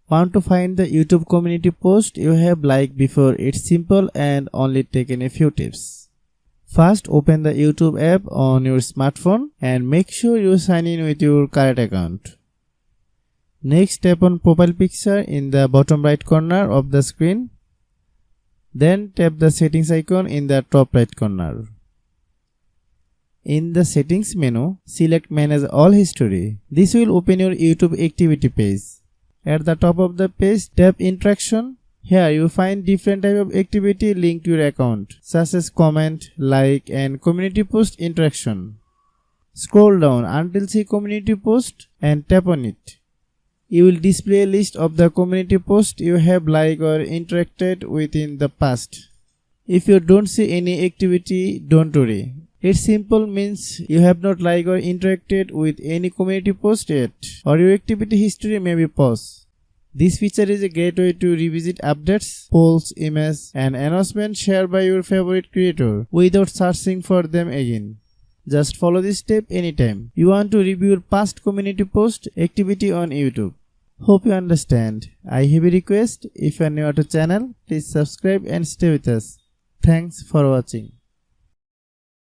Want to find the YouTube community post you have liked before? It's simple and only taken a few tips. First, open the YouTube app on your smartphone and make sure you sign in with your current account. Next, tap on profile picture in the bottom right corner of the screen. Then tap the settings icon in the top right corner. In the settings menu, select manage all history. This will open your YouTube activity page. At the top of the page, tap interaction. Here you find different type of activity linked to your account, such as comment, like and community post interaction. Scroll down until see community post and tap on it. You will display a list of the community posts you have liked or interacted with in the past. If you don't see any activity, don't worry. It simple means you have not liked or interacted with any community post yet, or your activity history may be paused. This feature is a great way to revisit updates, polls, images, and announcements shared by your favorite creator without searching for them again. Just follow this step anytime you want to review your past community post activity on YouTube. Hope you understand. I have a request. If you are new to the channel, please subscribe and stay with us. Thanks for watching.